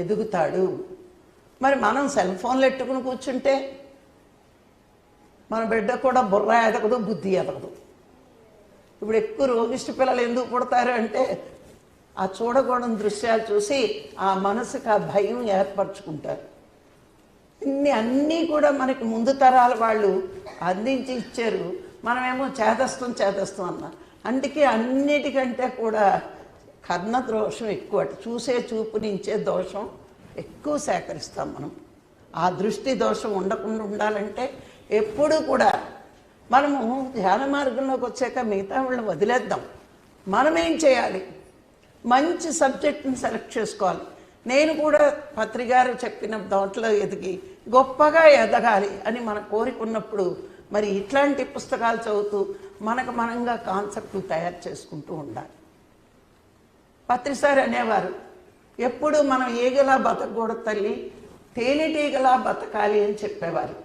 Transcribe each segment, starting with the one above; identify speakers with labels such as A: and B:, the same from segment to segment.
A: ఎదుగుతాడు. మరి మనం సెల్ ఫోన్లు ఎట్టుకుని కూర్చుంటే మన బిడ్డ కూడా బుర్ర ఎదగదు, బుద్ధి ఎదగదు. ఇప్పుడు ఎక్కువ రోగిష్టి పిల్లలు ఎందుకు పుడతారు అంటే ఆ చూడకూడని దృశ్యాలు చూసి ఆ మనసుకు ఆ భయం ఏర్పరచుకుంటారు. అన్నీ కూడా మనకి ముందు తరాల వాళ్ళు అందించి ఇచ్చారు, మనమేమో చేదస్తాం అన్నా. అందుకే అన్నిటికంటే కూడా కర్ణ దోషం ఎక్కువ, చూసే చూపు నుంచే దోషం ఎక్కువ సేకరిస్తాం మనం. ఆ దృష్టి దోషం ఉండకుండా ఉండాలంటే ఎప్పుడూ కూడా మనము ధ్యాన మార్గంలోకి వచ్చాక మిగతా వాళ్ళని వదిలేద్దాం. మనమేం చేయాలి, మంచి సబ్జెక్ట్ని సెలెక్ట్ చేసుకోవాలి. నేను కూడా పత్రికారు చెప్పిన దాంట్లో ఎదిగి గొప్పగా ఎదగాలి అని మన కోరికున్నప్పుడు మరి ఇట్లాంటి పుస్తకాలు చదువుతూ మనకు మనంగా కాన్సెప్ట్లు తయారు చేసుకుంటూ ఉండాలి. పత్రిసారి అనేవారు, ఎప్పుడు మనం ఈగలా బతకూడదు తల్లి, తేనెటీగలా బతకాలి అని చెప్పేవారు.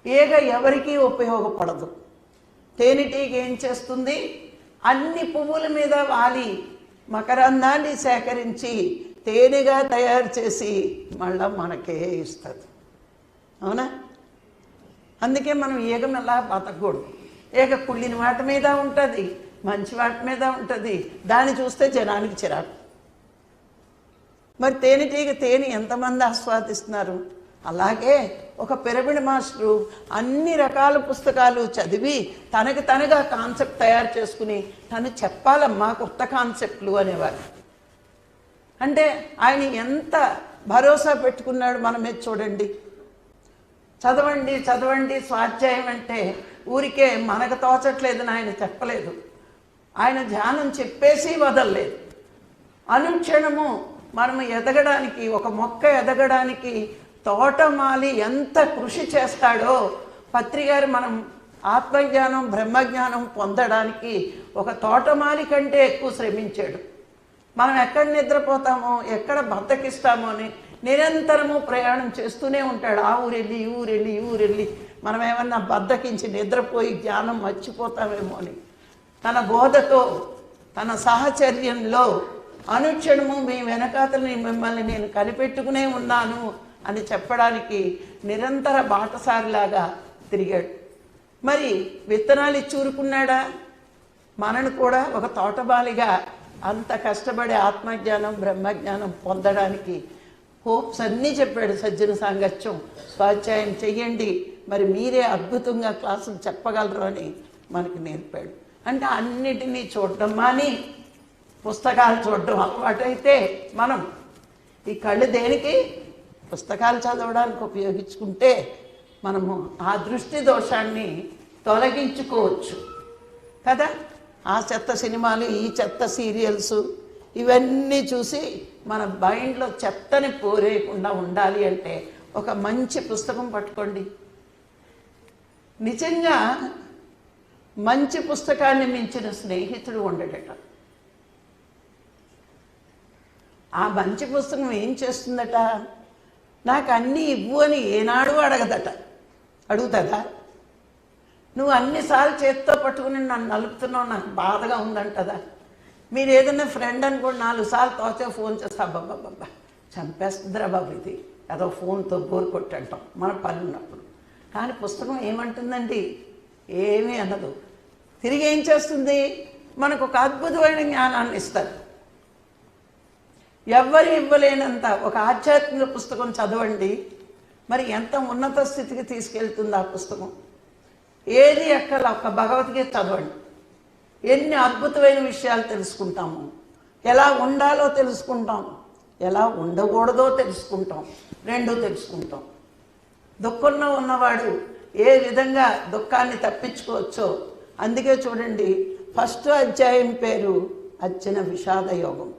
A: ఈగ ఎవరికీ ఉపయోగపడదు. తేనెటీగ ఏం చేస్తుంది, అన్ని పువ్వుల మీద వాలి మకరందాన్ని సేకరించి తేనెగా తయారు చేసి మళ్ళా మనకే ఇస్తుంది. అవునా? అందుకే మనం ఈగనలా బతకూడదు. ఈగ కుళ్ళిన వాటి మీద ఉంటుంది, మంచి వాటి మీద ఉంటుంది. దాన్ని చూస్తే జనానికి చిరాకు. మరి తేనెటీగ తేనె ఎంతమంది ఆస్వాదిస్తున్నారు? అలాగే ఒక పిరమిడ్ మాస్టరు అన్ని రకాల పుస్తకాలు చదివి తనగా కాన్సెప్ట్ తయారు చేసుకుని తను చెప్పాలమ్మా కొత్త కాన్సెప్ట్లు అనేవారు. అంటే ఆయన ఎంత భరోసా పెట్టుకున్నాడు మన మీద చూడండి. చదవండి స్వాధ్యాయం అంటే ఊరికే మనకు తోచట్లేదని ఆయన చెప్పలేదు. ఆయన ధ్యానం చెప్పేసి వదలలేదు. అనుక్షణము మనము ఎదగడానికి, ఒక మొక్క ఎదగడానికి తోటమాలి ఎంత కృషి చేస్తాడో పత్రికారు మనం ఆత్మజ్ఞానం బ్రహ్మజ్ఞానం పొందడానికి ఒక తోటమాలి కంటే ఎక్కువ శ్రమించాడు. మనం ఎక్కడ నిద్రపోతామో, ఎక్కడ బద్దకిస్తామో అని నిరంతరము ప్రయాణం చేస్తూనే ఉంటాడు. ఆ ఊరెళ్ళి ఈ ఊరెళ్ళి మనం ఏమన్నా బద్దకించి నిద్రపోయి జ్ఞానం మర్చిపోతామేమో అని తన బోధతో, తన సాహచర్యంలో అనుక్షణము మీ వెనకాతలని మిమ్మల్ని నేను కనిపెట్టుకునే ఉన్నాను అని చెప్పడానికి నిరంతర బాటసారిలాగా తిరిగాడు. మరి విత్తనాలు ఇచ్చి ఊరుకున్నాడా? మనను కూడా ఒక తోటబాలిగా అంత కష్టపడి ఆత్మజ్ఞానం బ్రహ్మజ్ఞానం పొందడానికి హోప్స్ అన్నీ చెప్పాడు. సజ్జన సాంగత్యం, స్వాధ్యాయం చెయ్యండి, మరి మీరే అద్భుతంగా క్లాసులు చెప్పగలరు అని మనకి నేర్పాడు. అంటే అన్నిటినీ చూడడం మాని పుస్తకాలు చూడడం అలవాటైతే మనం ఈ కళ్ళు దేనికి, పుస్తకాలు చదవడానికి ఉపయోగించుకుంటే మనము ఆ దృష్టి దోషాన్ని తొలగించుకోవచ్చు కదా. ఆ చెత్త సినిమాలు, ఈ చెత్త సీరియల్స్ ఇవన్నీ చూసి మన మైండ్లో చెత్తని పోరేయకుండా ఉండాలి అంటే ఒక మంచి పుస్తకం పట్టుకోండి. నిజంగా మంచి పుస్తకాన్ని మించిన స్నేహితుడు ఉండడట. ఆ మంచి పుస్తకం ఏం చేస్తుందట, నాకు అన్నీ ఇవ్వు అని ఏనాడు అడగదట. అడుగుతుందా? నువ్వు అన్నిసార్లు చేత్తో పట్టుకుని నన్ను నలుపుతున్నావు, నాకు బాధగా ఉందంటదా? మీరు ఏదైనా ఫ్రెండ్ అనుకోండి, 4 సార్లు తోచే ఫోన్ చేస్తా, అబ్బాబ్బాబ్బా చంపేస్తుందిరా బాబు ఇది, ఏదో ఫోన్తో బోరు కొట్టంటాం మన పని ఉన్నప్పుడు. కానీ పుస్తకం ఏమంటుందండి? ఏమీ అనదు. తిరిగి ఏం చేస్తుంది? మనకు ఒక అద్భుతమైన జ్ఞానాన్ని ఇస్తారు. ఎవ్వరు ఇవ్వలేనంత ఒక ఆధ్యాత్మిక పుస్తకం చదవండి, మరి ఎంత ఉన్నత స్థితికి తీసుకెళ్తుంది ఆ పుస్తకం. ఏది ఎక్కడ ఒక భగవద్గీత చదవండి, ఎన్ని అద్భుతమైన విషయాలు తెలుసుకుంటాము. ఎలా ఉండాలో తెలుసుకుంటాం, ఎలా ఉండకూడదో తెలుసుకుంటాం, రెండూ తెలుసుకుంటాం. దుఃఖంలో ఉన్నవాడు ఏ విధంగా దుఃఖాన్ని తప్పించుకోవచ్చో. అందుకే చూడండి, ఫస్ట్ అధ్యాయం పేరు అర్జున విషాద యోగం,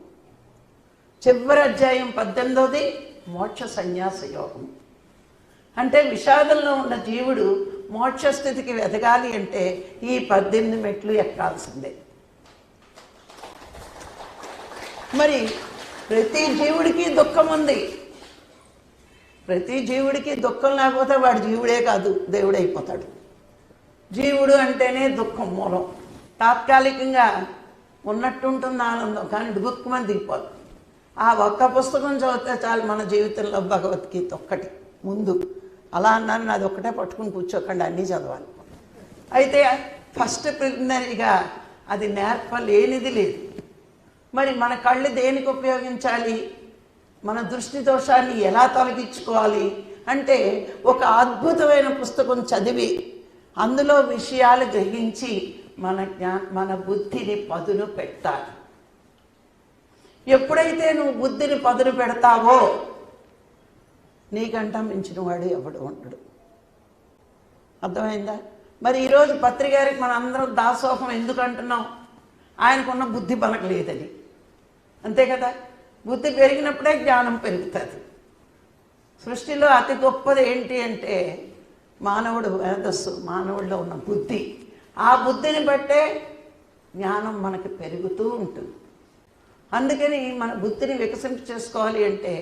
A: చివరి అధ్యాయం 18ది మోక్ష సన్యాస యోగం. అంటే విషాదంలో ఉన్న జీవుడు మోక్ష స్థితికి ఎదగాలి అంటే ఈ 18 మెట్లు ఎక్కాల్సిందే. మరి ప్రతి జీవుడికి దుఃఖం ఉంది. ప్రతి జీవుడికి దుఃఖం లేకపోతే వాడు జీవుడే కాదు, దేవుడైపోతాడు. జీవుడు అంటేనే దుఃఖం మూలం. తాత్కాలికంగా ఉన్నట్టుంటుంది ఆనందం, కానీ దుఃఖమని దిగిపోదు. ఆ ఒక్క పుస్తకం చదివితే చాలు మన జీవితంలో భగవద్గీత ఒక్కటి ముందు. అలా అన్నాను, అది ఒక్కటే పట్టుకుని కూర్చోకండి, అన్నీ చదవాలి. అయితే ఫస్ట్ ప్రిలిమినరీగా అది నేర్పలేనిది లేదు. మరి మన కళ్ళు దేనికి ఉపయోగించాలి, మన దృష్టి దోషాన్ని ఎలా తొలగించుకోవాలి అంటే ఒక అద్భుతమైన పుస్తకం చదివి అందులో విషయాలు గ్రహించి మన బుద్ధిని పదును పెట్టాలి. ఎప్పుడైతే నువ్వు బుద్ధిని పదును పెడతావో నీకంటా మించిన వాడు ఎవడు ఉండడు. అర్థమైందా? మరి ఈరోజు పత్రి గారికి మన అందరం దాసోహం ఎందుకు అంటున్నాం? ఆయనకున్న బుద్ధి మనకు లేదని. అంతే కదా, బుద్ధి పెరిగినప్పుడే జ్ఞానం పెరుగుతుంది. సృష్టిలో అతి గొప్పది ఏంటి అంటే మానవుడు మేధస్సు, మానవుడిలో ఉన్న బుద్ధి. ఆ బుద్ధిని బట్టే జ్ఞానం మనకు పెరుగుతూ ఉంటుంది. అందుకని మన బుద్ధిని వికసింప చేసుకోవాలి అంటే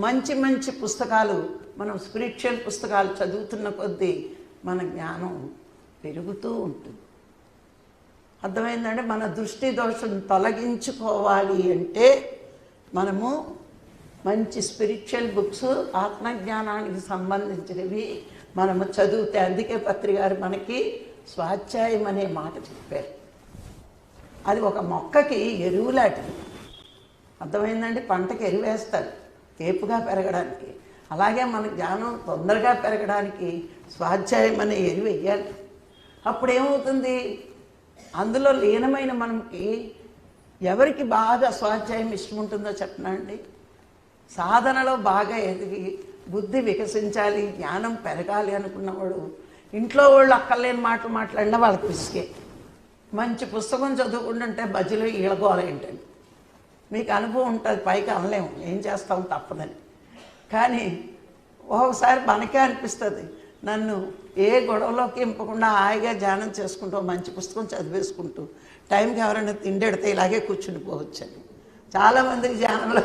A: మంచి మంచి పుస్తకాలు, మనం స్పిరిచువల్ పుస్తకాలు చదువుతున్న కొద్దీ మన జ్ఞానం పెరుగుతూ ఉంటుంది. అర్థమైందంటే మన దృష్టి దోషం తొలగించుకోవాలి అంటే మనము మంచి స్పిరిచువల్ బుక్స్, ఆత్మజ్ఞానానికి సంబంధించినవి మనము చదివితే. అందుకే పత్రి గారు మనకి స్వాధ్యాయం అనే మాట చెప్పారు. అది ఒక మొక్కకి ఎరువులాంటిది. అర్థమైందండి? పంటకి ఎరువు వేస్తారు ఏపుగా పెరగడానికి. అలాగే మన జ్ఞానం తొందరగా పెరగడానికి స్వాధ్యాయం అనే ఎరువు వేయాలి. అప్పుడు ఏమవుతుంది, అందులో లీనమైన మనకి ఎవరికి బాగా స్వాధ్యాయం ఇష్టం ఉంటుందో చెప్పనా అండి? సాధనలో బాగా ఎదిగి బుద్ధి వికసించాలి, జ్ఞానం పెరగాలి అనుకున్నవాడు ఇంట్లో వాళ్ళు అక్కర్లేని మాటలు మాట్లాడినా వాళ్ళకి విసిగే. మంచి పుస్తకం చదువుకుంటుంటే మధ్యలో ఈలగోలేంటండి. మీకు అనుభవం ఉంటుంది, పైకి అనలేము, ఏం చేస్తాం తప్పదని. కానీ ఒకసారి మనకే అనిపిస్తుంది, నన్ను ఏ గొడవలోకి ఇంపకుండా హాయిగా ధ్యానం చేసుకుంటూ మంచి పుస్తకం చదివేసుకుంటూ టైంకి ఎవరైనా తిండెడితే ఇలాగే కూర్చుని పోవచ్చని. చాలామందికి ధ్యానంలో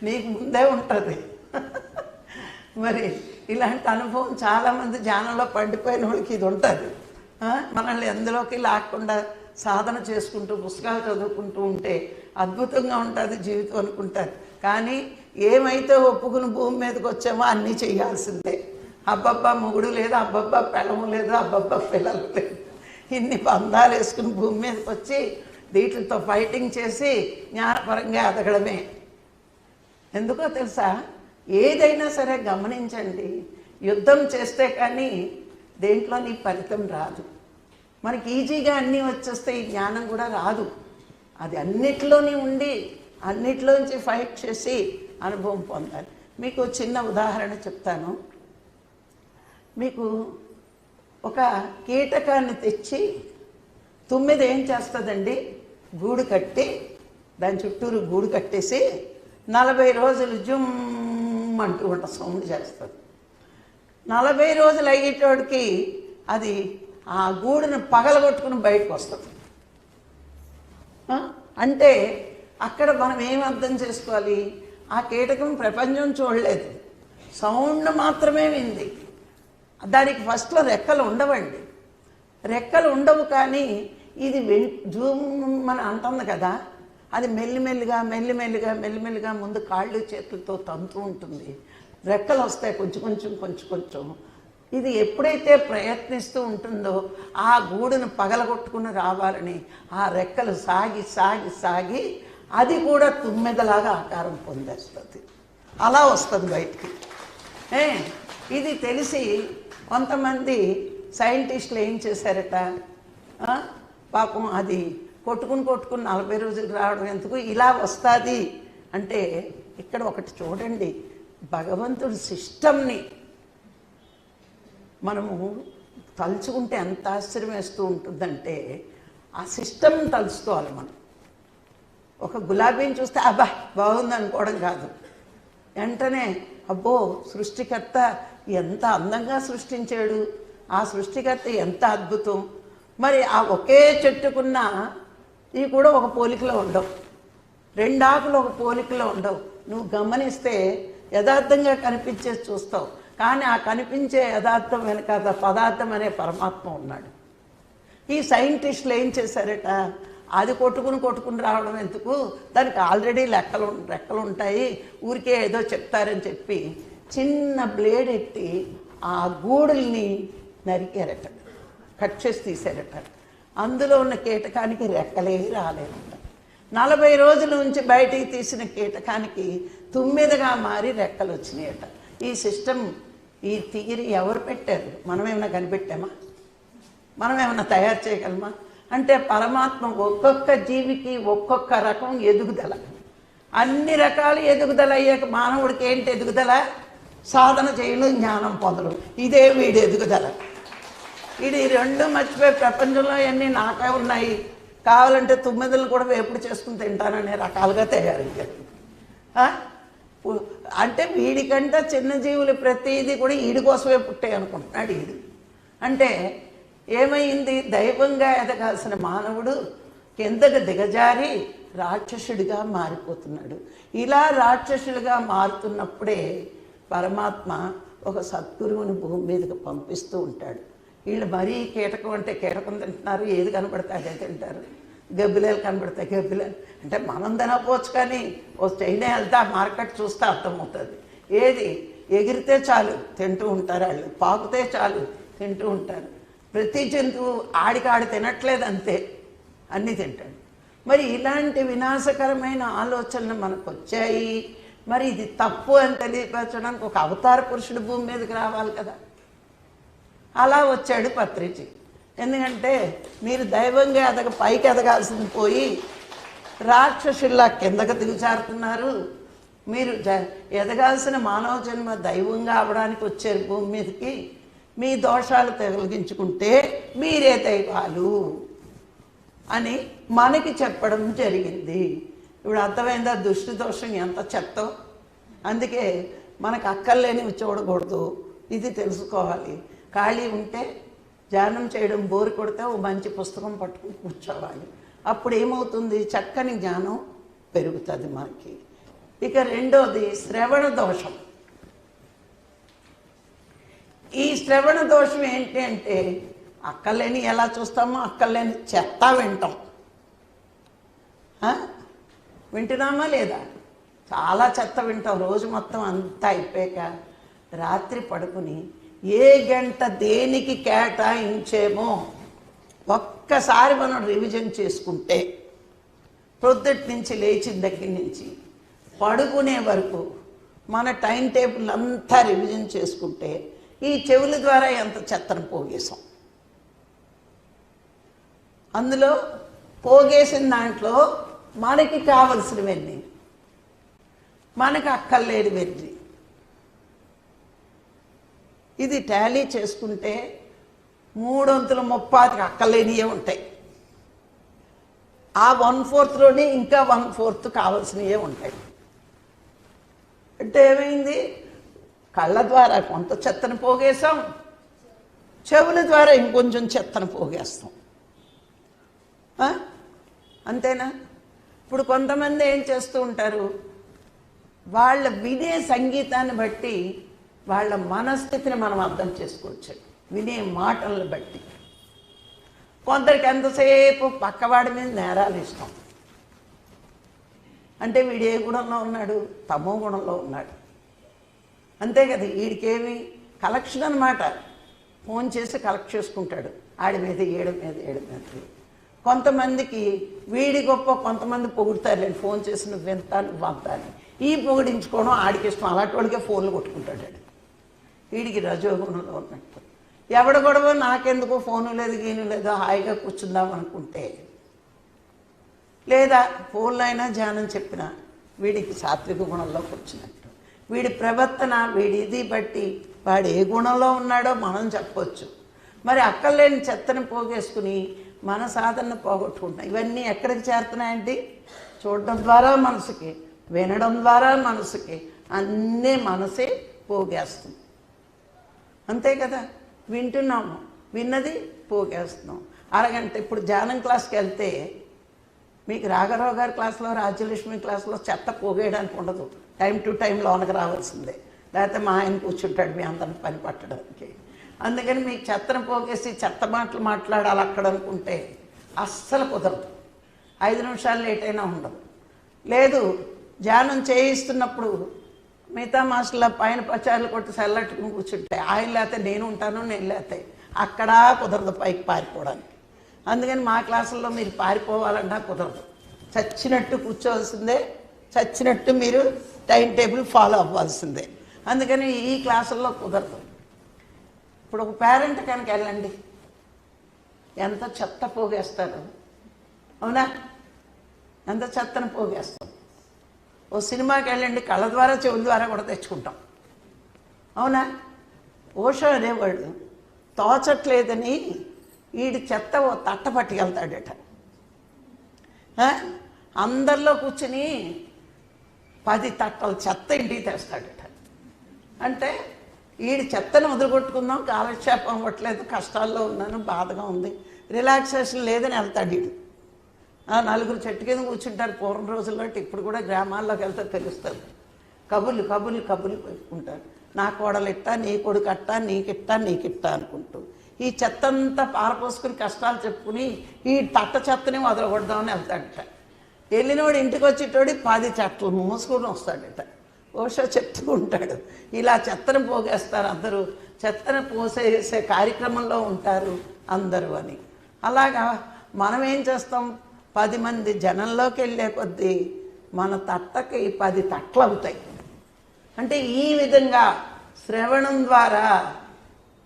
A: నీకు ముందే ఉంటుంది. మరి ఇలాంటి అనుభవం చాలామంది ధ్యానంలో పండిపోయిన వాళ్ళకి ఇది ఉంటుంది. మనల్ని ఎందులోకి లాక్కుండా సాధన చేసుకుంటూ పుస్తకాలు చదువుకుంటూ ఉంటే అద్భుతంగా ఉంటుంది జీవితం అనుకుంటారు. కానీ ఏమైతే ఒప్పుకుని భూమి మీదకి వచ్చామో అన్నీ చేయాల్సిందే. అబ్బబ్బా మొగుడు లేదు, అబ్బబ్బా పిల్లము లేదు, అబ్బబ్బా పిల్లలు లేదు, ఇన్ని బంధాలు వేసుకుని భూమి మీదకి వచ్చి వీటితో ఫైటింగ్ చేసి జ్ఞానపరంగా ఎదగడమే. ఎందుకో తెలుసా, ఏదైనా సరే గమనించండి, యుద్ధం చేస్తే కానీ దేంట్లో నీ ఫలితం రాదు. మనకి ఈజీగా అన్నీ వచ్చేస్తే ఈ జ్ఞానం కూడా రాదు. అది అన్నిట్లోనే ఉండి అన్నిట్లోంచి ఫైట్ చేసి అనుభవం పొందాలి. మీకు చిన్న ఉదాహరణ చెప్తాను. మీకు ఒక కీటకాన్ని తెచ్చి తుమ్మిద ఏం చేస్తుందండి, గూడు కట్టి దాని చుట్టూరు గూడు కట్టేసి 40 రోజులు జుమ్ అంటూ ఉంటుంది, సౌండ్ చేస్తుంది. 40 రోజులు అయ్యేటోడికి అది ఆ గూడును పగలగొట్టుకుని బయటకు వస్తుంది. అంటే అక్కడ మనం ఏం అర్థం చేసుకోవాలి, ఆ కీటకం ప్రపంచం చూడలేదు, సౌండ్ మాత్రమే వింది. దానికి ఫస్ట్లో రెక్కలు ఉండవండి, రెక్కలు ఉండవు. కానీ ఇది జూమ్ అని అంటుంది కదా, అది మెల్లిమెల్లిగా మెల్లిమెల్లిగా మెల్లిమెల్లిగా ముందు కాళ్ళు చేతులతో తంతూ ఉంటుంది. రెక్కలు వస్తాయి కొంచెం కొంచెం కొంచెం కొంచెం. ఇది ఎప్పుడైతే ప్రయత్నిస్తూ ఉంటుందో ఆ గూడును పగలగొట్టుకుని రావాలని ఆ రెక్కలు సాగి సాగి సాగి అది కూడా తుమ్మెదలాగా ఆకారం పొందేస్తుంది. అలా వస్తుంది బయటికి. ఇది తెలిసి కొంతమంది సైంటిస్టులు ఏం చేశారట, పాపం అది కొట్టుకుని 40 రోజులు రావడం ఎందుకు, ఇలా వస్తుంది అంటే ఇక్కడ ఒకటి చూడండి, భగవంతుడి సిస్టమ్ని మనము తలుచుకుంటే ఎంత ఆశ్చర్యం వేస్తూ ఉంటుందంటే ఆ సిస్టమ్ తలుచుకోవాలి మనం. ఒక గులాబీని చూస్తే అబ్బా బాగుంది అనుకోవడం కాదు, వెంటనే అబ్బో సృష్టికర్త ఎంత అందంగా సృష్టించాడు, ఆ సృష్టికర్త ఎంత అద్భుతం. మరి ఆ ఒకే చెట్టుకున్న ఇవి కూడా ఒక పోలికలో ఉండవు, 2 ఆకులు ఒక పోలికలో ఉండవు. నువ్వు గమనిస్తే యథార్థంగా కనిపించేది చూస్తావు, కానీ ఆ కనిపించే యథార్థం వెనక పదార్థం అనే పరమాత్మ ఉన్నాడు. ఈ సైంటిస్టులు ఏం చేశారట, అది కొట్టుకుని రావడం ఎందుకు, దానికి ఆల్రెడీ రెక్కలు ఉంటాయి, ఊరికే ఏదో చెప్తారని చెప్పి చిన్న బ్లేడ్ ఎట్టి ఆ గూడుల్ని నరికారట, కట్ చేసి తీశారట. అందులో ఉన్న కీటకానికి రెక్కలే రాలేదట. 40 రోజుల నుంచి బయటికి తీసిన కీటకానికి తుమ్మెదగా మారి రెక్కలు వచ్చినాయట. ఈ సిస్టమ్, ఈ థియరీ ఎవరు పెట్టారు? మనమేమైనా కనిపెట్టామా? మనమేమైనా తయారు చేయగలమా? అంటే పరమాత్మ ఒక్కొక్క జీవికి ఒక్కొక్క రకం ఎదుగుదల, అన్ని రకాల ఎదుగుదల అయ్యాక మానవుడికి ఏంటి ఎదుగుదల? సాధన చేయడం, జ్ఞానం పొందడం. ఇదే వీడి ఎదుగుదల. ఇది రెండు మర్చిపోయి ప్రపంచంలో అన్నీ నాకే ఉన్నాయి, కావాలంటే 9 కూడా వేపుడు చేసుకుని తింటాననే రకాలుగా తయారయ్యారు. అంటే వీడికంటే చిన్న జీవులు ప్రతిదీ కూడా వీడి కోసమే పుట్టాయి అనుకుంటున్నాడు వీడు. అంటే ఏమైంది? దైవంగా ఎదగాల్సిన మానవుడు కిందకు దిగజారి రాక్షసుడిగా మారిపోతున్నాడు. ఇలా రాక్షసుడిగా మారుతున్నప్పుడే పరమాత్మ ఒక సద్గురువుని భూమి మీదకి పంపిస్తూ ఉంటాడు. వీళ్ళు మరీ కీటకం అంటే కీటకం తింటున్నారు, ఏది కనబడితే అదే తింటారు. గబ్బిలాలు కనబడతాయి, గబ్బిలాలు అంటే మనం తినకపోవచ్చు, కానీ ఓ చైనా వెళ్తే ఆ మార్కెట్ చూస్తే అర్థమవుతుంది. ఏది ఎగిరితే చాలు తింటూ ఉంటారు వాళ్ళు, పాకుతే చాలు తింటూ ఉంటారు. ప్రతి జంతువు ఆడికాడి తినట్లేదు, అంతే అన్నీ తింటాడు. మరి ఇలాంటి వినాశకరమైన ఆలోచనలు మనకు వచ్చాయి. మరి ఇది తప్పు అని తెలియపరచడానికి ఒక అవతార పురుషుడు భూమి మీదకి రావాలి కదా. అలా వచ్చాడు పత్రిజీ. ఎందుకంటే మీరు దైవంగా పైకి ఎదగాల్సింది పోయి రాక్షసుల్లా కిందకు దిగుచారుతున్నారు. మీరు ఎదగాల్సిన మానవ జన్మ దైవంగా అవడానికి వచ్చారు భూమి మీదకి. మీ దోషాలు తొలగించుకుంటే మీరే దైవాలు అని మనకి చెప్పడం జరిగింది. ఇప్పుడు అర్థమైందా దృష్టి దోషం ఎంత చెత్తో? అందుకే మనకు అక్కర్లేనివి చూడకూడదు, ఇది తెలుసుకోవాలి. ఖాళీ ఉంటే ధ్యానం చేయడం బోరు కొడితే ఓ మంచి పుస్తకం పట్టుకుని కూర్చోవాలి. అప్పుడు ఏమవుతుంది? చక్కని జ్ఞానం పెరుగుతుంది మనకి. ఇక రెండోది శ్రవణ దోషం. ఈ శ్రవణ దోషం ఏంటి అంటే అక్కర్లేని ఎలా చూస్తామో అక్కర్లేని చెత్త వింటాం. వింటున్నామా లేదా? చాలా చెత్త వింటాం. రోజు మొత్తం అంతా అయిపోయాక రాత్రి పడుకుని ఏ గంట దేనికి కేటాయించేమో ఒక్కసారి మనం రివిజన్ చేసుకుంటే ప్రొద్దుటి నుంచి లేచిన దగ్గర నుంచి పడుకునే వరకు మన టైం టేబుల్ అంతా రివిజన్ చేసుకుంటే ఈ చెవుల ద్వారా ఎంత చెత్తను పోగేసాం. అందులో పోగేసిన దాంట్లో మనకి కావలసినవన్నీ, మనకు అక్కర్లేనివన్నీ. ఇది టాలీ చేసుకుంటే 3/30 అక్కర్లేనివే ఉంటాయి. ఆ 1/4లోనే ఇంకా 1/4 కావాల్సినవే ఉంటాయి. అంటే ఏమైంది? కళ్ళ ద్వారా కొంత చెత్తను పోగేసాం, చెవుల ద్వారా ఇంకొంచెం చెత్తను పోగేస్తాం. అంతేనా? ఇప్పుడు కొంతమంది ఏం చేస్తూ ఉంటారు, వాళ్ళ వినే సంగీతాన్ని బట్టి వాళ్ళ మనస్థితిని మనం అర్థం చేసుకోవచ్చు, వినే మాటలను బట్టి. కొందరికి ఎంతసేపు పక్కవాడి మీద నేరాలు ఇష్టం. అంటే వీడు ఏ గుణంలో ఉన్నాడు? తమో గుణంలో ఉన్నాడు. అంతే కదా. వీడికేమి కలెక్షన్ అన్నమాట. ఫోన్ చేసి కలెక్ట్ చేసుకుంటాడు, ఆడి మీద ఏడు మీద. కొంతమందికి వీడి గొప్ప, కొంతమంది పొగుడుతారు, నేను ఫోన్ చేసి నువ్వు వింటాను పంపుతాను. ఈ పొగిడించుకోవడం ఆడికి ఇష్టం. అలాంటి వాడికే ఫోన్లు కొట్టుకుంటాడు. వీడికి రజోగుణంలో ఉన్నట్టు. ఎవడ గొడవ నాకెందుకో ఫోను లేదు గీను లేదు, హాయిగా కూర్చుందాం అనుకుంటే, లేదా ఫోన్లో అయినా ధ్యానం చెప్పినా వీడికి సాత్విక గుణంలో కూర్చున్నట్టు. వీడి ప్రవర్తన, వీడి ఇది బట్టి వాడు ఏ గుణంలో ఉన్నాడో మనం చెప్పవచ్చు. మరి అక్కర్లేని చెత్తను పోగేసుకుని మన సాధనను పోగొట్టుకుంటాం. ఇవన్నీ ఎక్కడికి చేరుతున్నాయండి? చూడడం ద్వారా మనసుకి, వినడం ద్వారా మనసుకి, అన్నీ మనసే పోగేస్తుంది. అంతే కదా. వింటున్నాము, విన్నది పోగేస్తున్నాం. అరగంట ఇప్పుడు ధ్యానం క్లాస్కి వెళ్తే మీకు రాఘరావు గారి క్లాస్లో, రాజ్యలక్ష్మి క్లాస్లో చెత్త పోగేయడానికి ఉండదు. టైం టు టైం లోనకి రావాల్సిందే, లేకపోతే మా ఆయన కూర్చుంటాడు మీ అందరిని పని పట్టడానికి. అందుకని మీకు చెత్తను పోగేసి చెత్త మాటలు మాట్లాడాలి అక్కడ అనుకుంటే అస్సలు కుదరదు. 5 నిమిషాలు లేట్ అయినా ఉండదు. లేదు ధ్యానం చేయిస్తున్నప్పుడు మిగతా మాస్టర్ల పైన పచారులు కొట్టి సెల్లట్టుకుని కూర్చుంటే ఆయన లేకపోతే నేను ఉంటాను, నేను లేకపోతే అక్కడ కుదరదు పైకి పారిపోవడానికి. అందుకని మా క్లాసుల్లో మీరు పారిపోవాలన్నా కుదరదు, చచ్చినట్టు కూర్చోవలసిందే, చచ్చినట్టు మీరు టైం టేబుల్ ఫాలో అవ్వాల్సిందే. అందుకని ఈ క్లాసుల్లో కుదరదు. ఇప్పుడు ఒక పేరెంట్ కనుక వెళ్ళండి, ఎంత చెత్త పోగేస్తారు, అవునా? ఎంత చెత్తను పోగేస్తాం. ఓ సినిమాకి వెళ్ళండి, కళ్ళ ద్వారా చెవుల ద్వారా కూడా తెచ్చుకుంటాం, అవునా? ఓషో అనేవాడు తోచట్లేదని వీడి చెత్త ఓ తట్ట పట్టుకెళ్తాడట. అందరిలో కూర్చుని 10 తట్టల చెత్త ఇంటికి తెస్తాడట. అంటే వీడి చెత్తను వదిలిగొట్టుకుందాం, కాలక్షేపం అవ్వట్లేదు, కష్టాల్లో ఉన్నాను, బాధగా ఉంది, రిలాక్సేషన్ లేదని వెళ్తాడు వీడు. 4 చెట్టు కింద కూర్చుంటారు పూర్వం రోజుల్లో. ఇప్పుడు కూడా గ్రామాల్లోకి వెళ్తే తెలుస్తుంది. కబుర్లు కబుర్లు కబుర్లు పెట్టుకుంటారు. నా కోడలు ఇట్టా, నీ కొడుకు అట్టా, నీకిట్టా నీకిట్టా అనుకుంటూ ఈ చెత్త అంతా పారపోసుకుని కష్టాలు చెప్పుకుని ఈ తట్ట చెత్తని వదలగొడదామని వెళ్తాడట. వెళ్ళినవాడు ఇంటికి వచ్చేటోడి 10 చెత్తలు మూసుకొని వస్తాడట. ఓషో చెప్తూ ఉంటాడు, ఇలా చెత్తను పోగేస్తారు అందరూ, చెత్తను పోసేసే కార్యక్రమంలో ఉంటారు అందరూ అని. అలాగా మనం ఏం చేస్తాం, 10 మంది జనంలోకి వెళ్ళే కొద్దీ మన తట్టకి 10 తట్టలు అవుతాయి. అంటే ఈ విధంగా శ్రవణం ద్వారా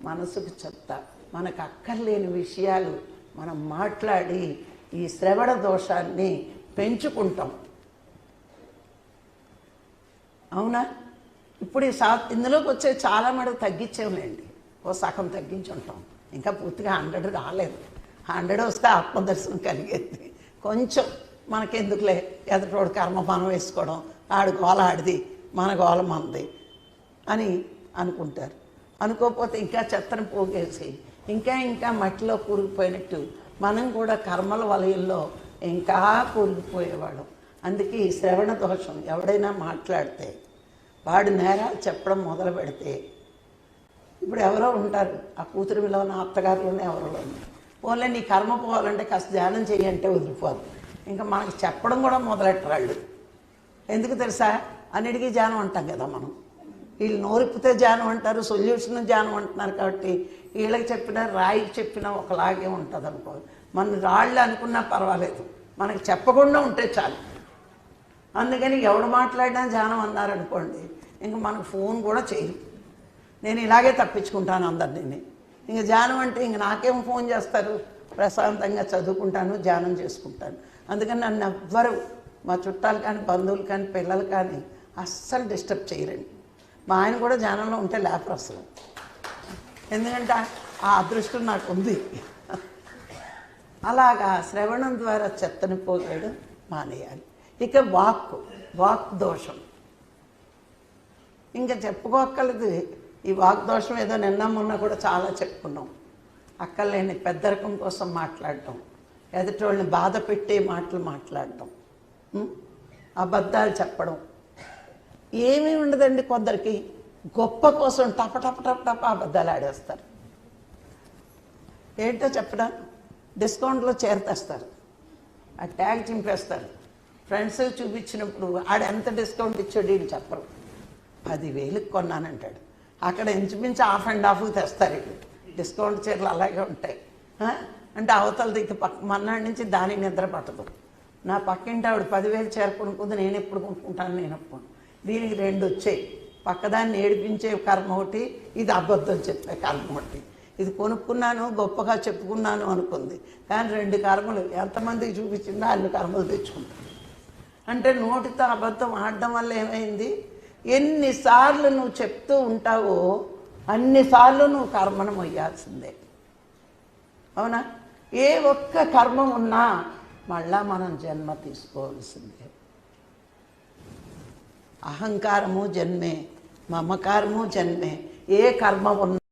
A: మనసుకు చెత్త, మనకు అక్కర్లేని విషయాలు మనం మాట్లాడి ఈ శ్రవణ దోషాన్ని పెంచుకుంటాం, అవునా? ఇప్పుడు ఇందులోకి వచ్చే చాలా మటుకు తగ్గించేవులేండి, ఓ సగం తగ్గించి ఉంటాం, ఇంకా పూర్తిగా 100 రాలేదు. 100 వస్తే ఆత్మదర్శనం కలిగేది. కొంచెం మనకెందుకులే, ఎదుటోడు కర్మ మనం వేసుకోవడం, ఆడు గోల ఆడిది, మన గోల మనది అని అనుకుంటారు. అనుకోకపోతే ఇంకా చెత్తను పోగేసి ఇంకా ఇంకా మట్టిలో కూరుకుపోయినట్టు మనం కూడా కర్మల వలయంలో ఇంకా కూరుకుపోయేవాళ్ళం. అందుకే ఈ శ్రవణ దోషం ఎవడైనా మాట్లాడితే, వాడు నేరాలు చెప్పడం మొదలు పెడితే, ఇప్పుడు ఎవరో ఉంటారు, ఆ కూతురులోనో అత్తగారులోనే ఎవరోనో, ఓన్లీ నీ కర్మ పోవాలంటే కాస్త ధ్యానం చేయంటే వదిలిపోదు. ఇంకా మనకి చెప్పడం కూడా మొదలెట్టరాళ్ళు. ఎందుకు తెలుసా, అన్నిటికీ ధ్యానం అంటాం కదా మనం. వీళ్ళు నోరిప్పితే ధ్యానం అంటారు, సొల్యూషన్ ధ్యానం అంటున్నారు. కాబట్టి వీళ్ళకి చెప్పినా రాయికి చెప్పినా ఒకలాగే ఉంటుంది అనుకో. మన రాళ్ళు అనుకున్నా పర్వాలేదు, మనకి చెప్పకుండా ఉంటే చాలు. అందుకని ఎవడు మాట్లాడినా ధ్యానం అన్నారనుకోండి, ఇంక మనకు ఫోన్ కూడా చేయరు. నేను ఇలాగే తప్పించుకుంటాను అందరినీ. ఇంక ధ్యానం అంటే ఇంక నాకేం ఫోన్ చేస్తారు, ప్రశాంతంగా చదువుకుంటాను, ధ్యానం చేసుకుంటాను. అందుకని నన్ను ఎవ్వరు, మా చుట్టాలు కానీ బంధువులు కానీ పిల్లలు కానీ అస్సలు డిస్టర్బ్ చేయరండి. మా ఆయన కూడా ధ్యానంలో ఉంటే లేపరు అసలు, ఎందుకంటే ఆ అదృష్టం నాకు ఉంది. అలాగా శ్రవణం ద్వారా చెత్తని పోగేయడం మానేయాలి. ఇక వాక్ దోషం ఇంకా చెప్పుకోక్కర్లేదు. ఈ వాక్ దోషం ఏదో నిన్న మొన్న కూడా చాలా చెప్పుకున్నాం. అక్కర్లేని పెద్దరికం కోసం మాట్లాడటం, ఎదుటోళ్ళని బాధ పెట్టే మాటలు మాట్లాడటం, అబద్ధాలు చెప్పడం, ఏమీ ఉండదండి. కొందరికి గొప్ప కోసం టప టప టప టప అబద్ధాలు ఆడేస్తారు. ఏంటో చెప్పడం, డిస్కౌంట్లో చేరతేస్తారు, ఆ ట్యాగ్ చింపేస్తారు. ఫ్రెండ్స్ చూపించినప్పుడు ఆడు ఎంత డిస్కౌంట్ ఇచ్చాడు వీళ్ళు చెప్పరు. 10,000కి కొన్నానంటాడు, అక్కడ ఇంచుమించు ½ అండ్ హాఫ్కి తెస్తారు వీళ్ళు. డిస్కౌంట్ చీరలు అలాగే ఉంటాయి. అంటే అవతల దిక్కు మన్నాడి నుంచి దానికి నిద్ర పట్టదు. నా పక్కింటి ఆవిడ 10,000 చీర కొనుక్కుంది, నేను ఎప్పుడు కొనుక్కుంటాను, నేను ఎప్పుడు. దీనికి 2 వచ్చాయి, పక్కదాన్ని ఏడిపించే కర్మ ఒకటి, ఇది అబద్ధం చెప్పే కర్మ ఒకటి. ఇది కొనుక్కున్నాను గొప్పగా చెప్పుకున్నాను అనుకుంది, కానీ 2 కర్మలు ఎంతమందికి చూపించిందో అన్ని కర్మలు తెచ్చుకుంటాను. అంటే నోటితో అబద్ధం ఆడడం వల్ల ఏమైంది, ఎన్నిసార్లు నువ్వు చెప్తూ ఉంటావో అన్నిసార్లు నువ్వు కర్మను మొయ్యాల్సిందే, అవునా? ఏ ఒక్క కర్మ ఉన్నా మళ్ళా మనం జన్మ తీసుకోవాల్సిందే. అహంకారము జన్మే, మమకారము జన్మే. ఏ కర్మ ఉన్నా